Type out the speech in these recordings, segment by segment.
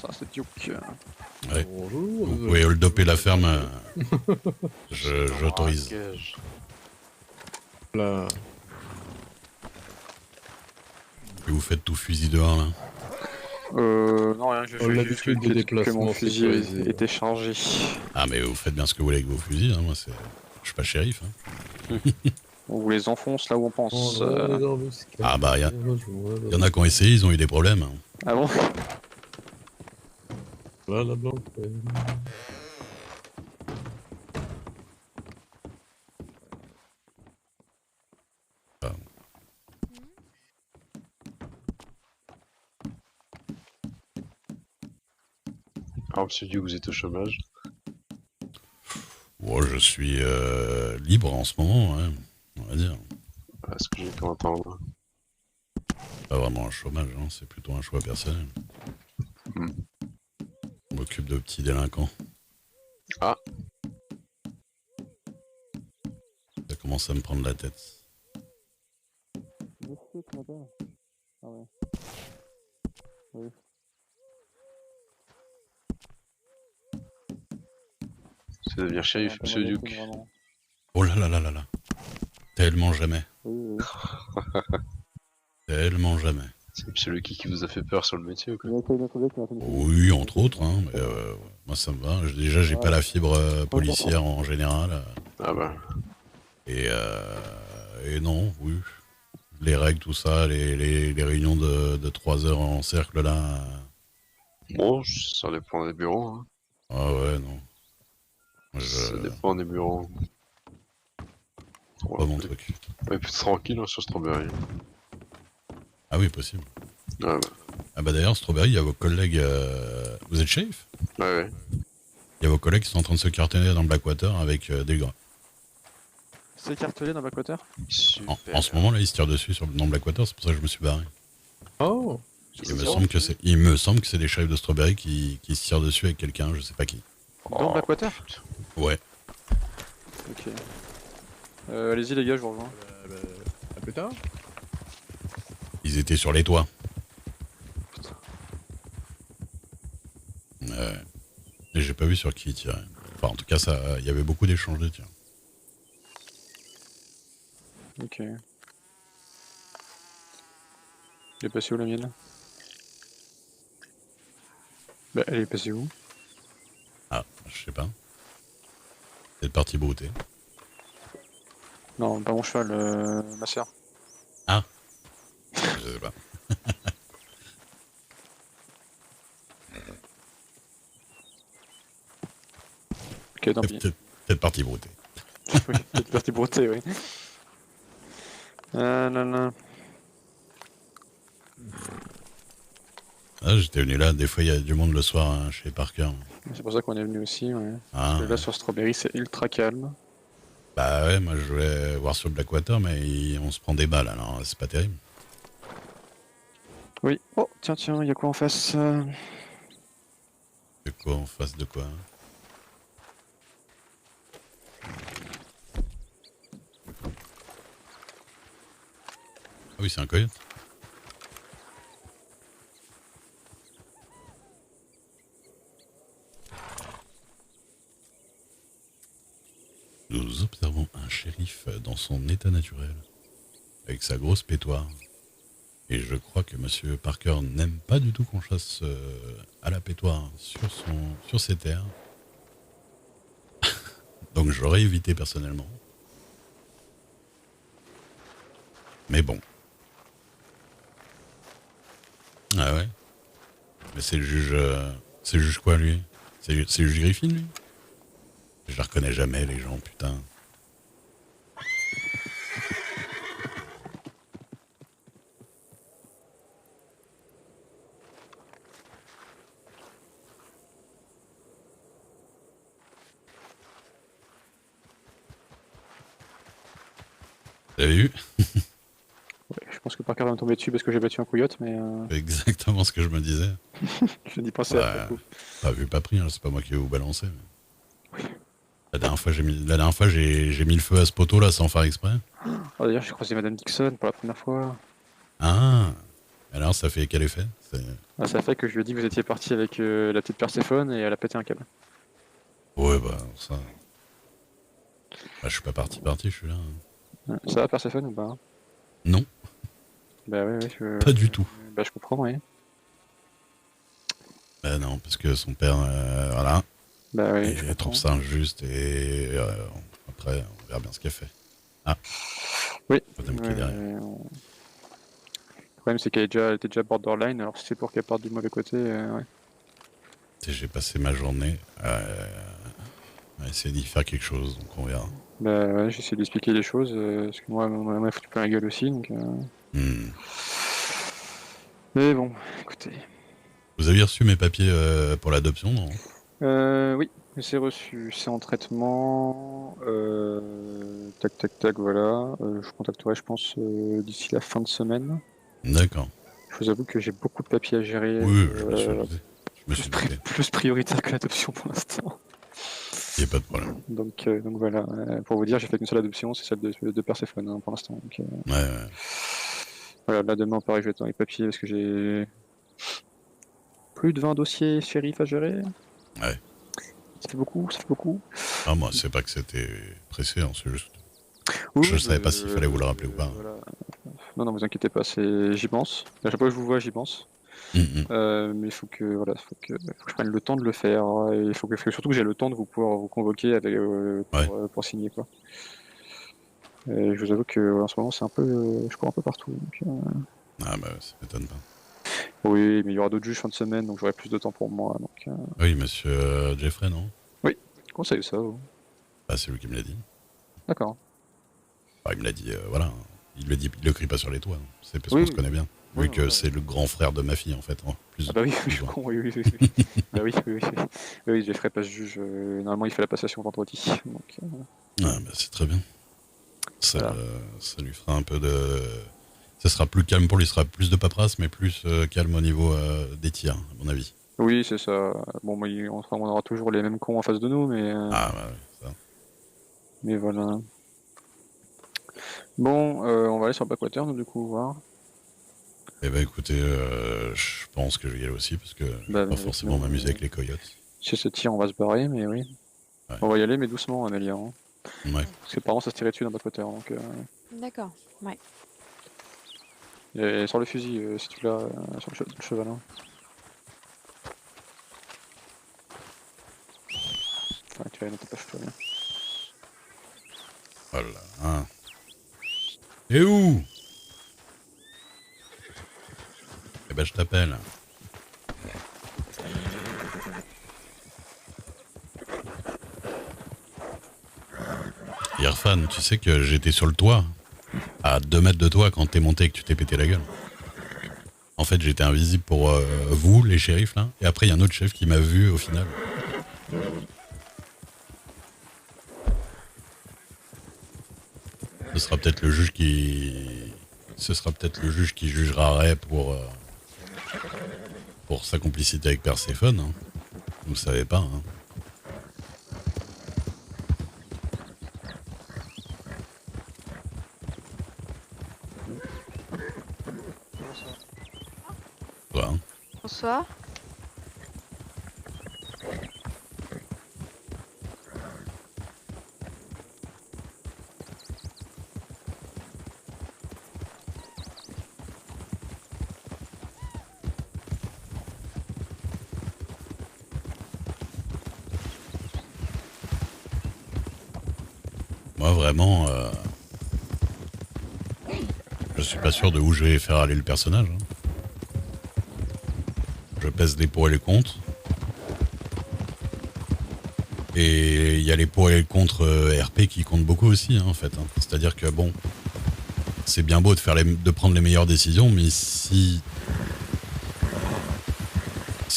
Ça, c'est Duke. Ouais. Bonjour. Vous pouvez hold-upper la ferme. J'autorise. Là. Et vous faites tout fusil dehors là. Non, rien, je On fais l'a juste l'habitude de que déplacement mon fusil sécurisé. était chargé. Ah mais vous faites bien ce que vous voulez avec vos fusils. Hein. Moi c'est, je suis pas shérif. Hein. On vous les enfonce là où on pense. Ah bah y en a qui ont essayé, ils ont eu des problèmes. Hein. Ah bon? Là, la blanche. Alors, monsieur Duke, vous êtes au chômage. Bon, je suis libre en ce moment, ouais, on va dire. Voilà ce que j'ai pu entendre. Pas vraiment un chômage, hein, c'est plutôt un choix personnel. Hmm. On m'occupe de petits délinquants. Ah. Ça commence à me prendre la tête. Monsieur, tu m'appelles? Ah ouais. Oui. C'est devenir shérif, monsieur Duke. Vraiment. Oh là là là là là. Tellement jamais. Oui, oui. Tellement jamais. C'est monsieur Lucky qui vous a fait peur sur le métier ou quoi? Il y a quelqu'un d'autre qui m'a fait une Oui, entre autres, hein, mais moi ça me va. Déjà, j'ai pas la fibre policière en général. Ah bah. Et non, oui. Les règles, tout ça, les réunions de 3 heures en cercle là. Bon, ça dépend des bureaux. Hein. Ah ouais, non. Ça dépend des bureaux. Pas mon truc. Ouais, plus tranquille hein, sur Strawberry. Ah oui, possible. Ouais, bah. Ah bah d'ailleurs, Strawberry, il y a vos collègues... Vous êtes shérif? Ouais, ouais. Il y a vos collègues qui sont en train de se cartonner dans le Blackwater avec des gars. C'est cartelé dans Blackwater? Super. En ce moment, là, ils se tirent dessus dans le Blackwater, c'est pour ça que je me suis barré. Oh. Il me semble que c'est des shérifs de Strawberry qui se tirent dessus avec quelqu'un, je sais pas qui. Dans Blackwater? Ouais. Ok. Allez-y les gars, je vous rejoins. À plus tard. Ils étaient sur les toits. Et j'ai pas vu sur qui ils tiraient. Enfin, en tout cas, il y avait beaucoup d'échanges de tirs. Ok. Elle est passée où la mienne? Bah elle est passée où? Ah, je sais pas. C'est parti brouter. Non, pas mon cheval, ma soeur. Ah. Je sais pas. Ok, tant pis. Peut-être parti brouter. Oui, peut-être parti brouter, oui. Non. Ah, j'étais venu là, des fois il y a du monde le soir hein, chez Parker. C'est pour ça qu'on est venu aussi, ouais. Ah, Là sur Strawberry, c'est ultra calme. bah ouais, moi je voulais voir sur le Blackwater, mais on se prend des balles, alors c'est pas terrible. Oui. Oh, tiens, il y a quoi en face? De quoi en face de quoi? Ah oui, c'est un coyote. Nous observons un shérif dans son état naturel, avec sa grosse pétoire. Et je crois que Monsieur Parker n'aime pas du tout qu'on chasse à la pétoire sur ses terres. Donc j'aurais évité personnellement. Mais bon. Ah ouais. Mais c'est le juge... c'est le juge quoi lui? C'est le juge Griffin lui? Je la reconnais jamais les gens, putain. Vous avez vu? Ouais, je pense que Parker va me tomber dessus parce que j'ai battu un coyote, mais C'est exactement ce que je me disais. je n'y pensais après coup. Pas vu, pas pris, hein, c'est pas moi qui vais vous balancer. Mais... Oui. La dernière fois, j'ai mis le feu à ce poteau là sans faire exprès. Oh, d'ailleurs, j'ai croisé Madame Dixon pour la première fois. Ah, Alors, ça fait quel effet? Ah, ça fait que je lui ai dit que vous étiez parti avec la petite Perséphone et elle a pété un câble. Ouais, bah, ça... Bah, je suis pas parti, je suis là. Ouais. Ça va Perséphone ou pas? Non, Bah ouais, pas du tout. Bah je comprends, oui. Bah non, parce que son père, voilà, Bah oui, et je elle comprends. trouve ça injuste et après, on verra bien ce qu'elle fait. Ah, Oui. madame qui est derrière. Le problème c'est elle était déjà borderline, alors si c'est pour qu'elle parte du mauvais côté, ouais. Tu sais, j'ai passé ma journée à essayer d'y faire quelque chose, donc on verra. Bah ouais, j'essaie de lui expliquer les choses, parce que moi, on m'a foutu plein la gueule aussi, donc... Hmm. Mais bon, écoutez... Vous avez reçu mes papiers pour l'adoption, non? Oui, c'est reçu, c'est en traitement. Tac, tac, tac, voilà. Je contacterai, je pense, d'ici la fin de semaine. D'accord. Je vous avoue que j'ai beaucoup de papiers à gérer. Oui, je me suis douté. Je me suis douté. Plus prioritaire que l'adoption pour l'instant. Il n'y a pas de problème. Donc voilà, pour vous dire, j'ai fait qu'une seule adoption, c'est celle de Perséphone hein, pour l'instant. Donc, Ouais. voilà, là demain, pareil, je vais être dans les papiers parce que j'ai plus de 20 dossiers shérif à gérer. Ouais. Ça fait beaucoup, ça fait beaucoup. Ah, moi, c'est pas que c'était pressé, hein, c'est juste. Oui, Je savais pas s'il fallait vous le rappeler ou pas. Voilà. Non, vous inquiétez pas, j'y pense. À chaque fois que je vous vois, j'y pense. Mais il faut que je prenne le temps de le faire. Et il faut surtout que j'ai le temps de pouvoir vous convoquer avec, pour signer quoi. Et je vous avoue que en ce moment c'est un peu, je cours un peu partout. Donc, Ah bah ça m'étonne pas. oui, mais il y aura d'autres juges fin de semaine, donc j'aurai plus de temps pour moi. Donc, Oui, monsieur Jeffrey, non? oui. Comment ça eu ça vous? Bah c'est lui qui me l'a dit. D'accord. Bah, il me l'a dit, voilà. Il le crie pas sur les toits. C'est parce Oui, qu'on se connaît bien. oui, Vu que ouais. c'est le grand frère de ma fille en fait. Ah bah oui, je plus suis loin. con, oui. Bah oui. Oui, Jeffrey passe juge. Normalement, il fait la passation vendredi. Donc, Ah bah c'est très bien. Ça, voilà. ça lui fera un peu de... Ça sera plus calme pour lui, il sera plus de paperasse, mais plus calme au niveau des tirs, à mon avis. Oui, c'est ça. Bon, on aura toujours les mêmes cons en face de nous, mais, Ah bah ouais, ça. mais voilà. Bon, on va aller sur Backwater, nous, du coup, voir. Eh ben écoutez, je pense que je vais y aller aussi, parce que je vais Bah, pas forcément m'amuser avec les coyotes. Si ça tire, on va se barrer, mais oui. Ouais. On va y aller, mais doucement, Amélia. Hein. Ouais. Parce que apparemment, ça se tirait dessus dans Backwater. Donc, D'accord, ouais. et sur le fusil, si tu l'as, sur le cheval. Hein. Ouais, tu l'as dans ta poche, tout va bien. Voilà. Hein. Et où? Eh ben je t'appelle. Irfan, tu sais que j'étais sur le toit, à 2 mètres de toi quand t'es monté et que tu t'es pété la gueule. En fait, j'étais invisible pour vous, les shérifs, là. Et après, il y a un autre chef qui m'a vu au final. Ce sera peut-être le juge qui jugera Ray pour sa complicité avec Perséphone. Hein. Vous ne savez pas. Hein. Toi, hein. Bonsoir. Moi, vraiment, je suis pas sûr de où je vais faire aller le personnage. Hein. Je pèse les pour et les contre. Et il y a les pour et les contre RP qui comptent beaucoup aussi, hein, en fait. Hein. C'est-à-dire que, bon, c'est bien beau de prendre les meilleures décisions, mais si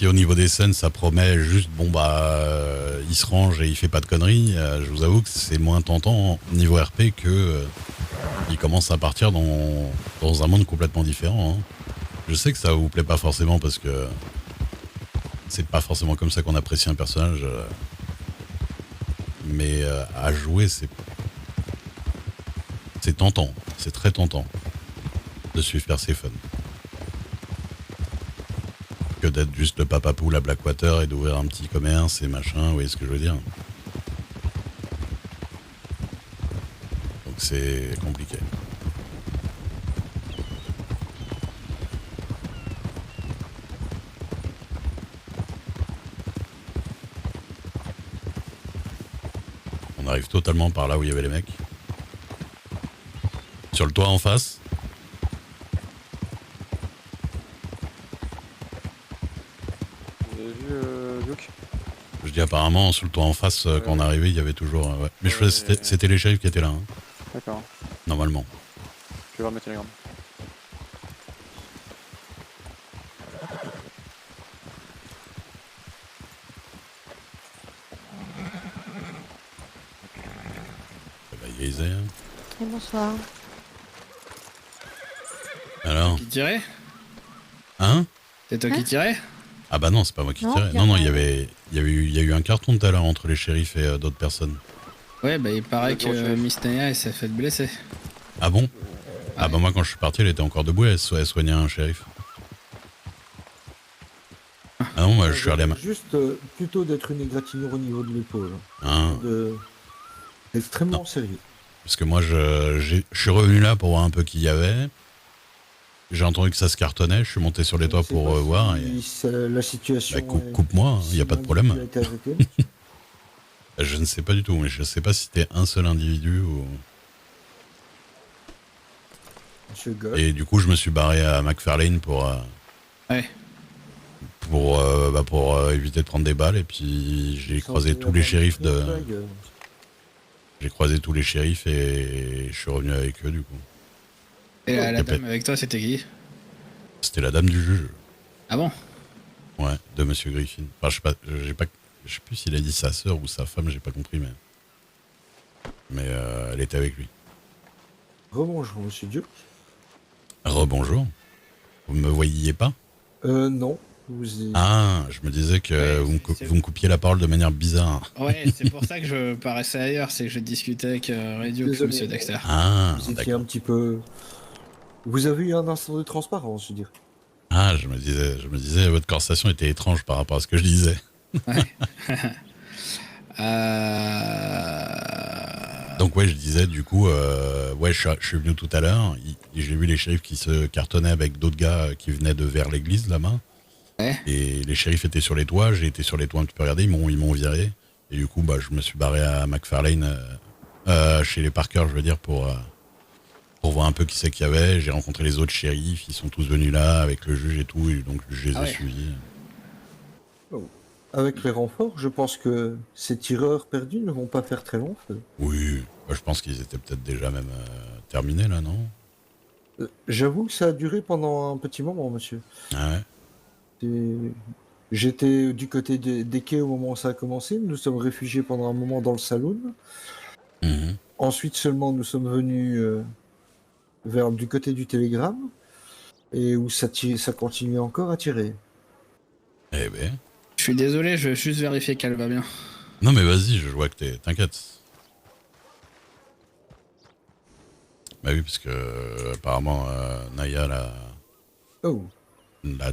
au niveau des scènes, ça promet juste, bon, il se range et il fait pas de conneries, je vous avoue que c'est moins tentant niveau RP que il commence à partir dans un monde complètement différent. Hein. Je sais que ça vous plaît pas forcément parce que c'est pas forcément comme ça qu'on apprécie un personnage, mais à jouer, c'est tentant, c'est très tentant de suivre Perséphone. que d'être juste le papa poule à Blackwater et d'ouvrir un petit commerce et machin, vous voyez ce que je veux dire. Donc c'est compliqué. On arrive totalement par là où il y avait les mecs. Sur le toit en face. Vous avez vu Luke? Je dis apparemment, sur le toit en face, quand on est arrivé, il y avait toujours... ouais. Mais je faisais, c'était les shérifs qui étaient là, hein, D'accord. normalement. Je vais voir mes télégrammes. Eh ben, Yeezy, hein. Et bonsoir. Alors, Qui tirait? hein? C'est toi Hein qui tirais? Ah bah non, c'est pas moi qui Non, tirais. y a Non, non, pas- il y a eu un carton tout à l'heure entre les shérifs et d'autres personnes. Ouais, bah il paraît Le gros que chef. Miss Naya elle s'est fait blesser. Ah bon? Ah Ouais. bah moi quand je suis parti, elle était encore debout, elle soignait un shérif. Ah non, moi je suis allé à ma... Juste plutôt d'être une égratignure au niveau de l'épaule. Hein, Extrêmement Non. sérieux. parce que moi je suis revenu là pour voir un peu qui y avait. J'ai entendu que ça se cartonnait, je suis monté sur les toits Je sais pour pas voir si la situation. bah, coupe-moi, il n'y a pas de problème. a été arrêté. Je ne sais pas du tout, mais je sais pas si c'était un seul individu ou... Monsieur Gold. Et du coup je me suis barré à McFarlane Ouais. pour éviter de prendre des balles et puis j'ai croisé tous les shérifs J'ai croisé tous les shérifs et je suis revenu avec eux du coup. Et la Répète. dame avec toi, c'était qui? C'était la dame du juge. Ah bon? Ouais, de Monsieur Griffin. Enfin, je sais plus s'il a dit sa sœur ou sa femme, j'ai pas compris, mais elle était avec lui. Rebonjour, monsieur Duke. Rebonjour. Vous me voyiez pas? Non. Vous y... Ah, je me disais que Ouais, vous c'est- me coupiez la parole de manière bizarre. Ouais, c'est pour ça que je paraissais ailleurs, c'est que je discutais avec Radio, Désolé. Monsieur Dexter. Ah, vous étiez d'accord. un petit peu. Vous avez eu un instant de transparence, je veux dire. Ah, je me disais, votre conversation était étrange par rapport à ce que je disais. Euh... Donc ouais, je disais du coup, ouais, je suis venu tout à l'heure. J'ai vu les shérifs qui se cartonnaient avec d'autres gars qui venaient de vers l'église là-bas. Ouais. Et les shérifs étaient sur les toits. J'ai été sur les toits un petit peu regarder. Ils m'ont viré. Et du coup, bah, je me suis barré à McFarlane, chez les Parker, je veux dire, pour voir un peu qui c'est qu'il y avait. J'ai rencontré les autres shérifs. Ils sont tous venus là avec le juge et tout. Et donc je les ai ouais. suivis. Avec les renforts, je pense que ces tireurs perdus ne vont pas faire très long feu. Oui, bah, je pense qu'ils étaient peut-être déjà même terminés là, non? J'avoue que ça a duré pendant un petit moment, monsieur. Ah ouais. Et j'étais du côté des quais au moment où ça a commencé. Nous sommes réfugiés pendant un moment dans le saloon. Mhm. Ensuite seulement, nous sommes venus vers du côté du télégramme et où ça continuait encore à tirer. Eh ben. Je suis désolé, je veux juste vérifier qu'elle va bien. Non mais vas-y, je vois que t'inquiète. Bah oui, parce que apparemment Naya Oh, la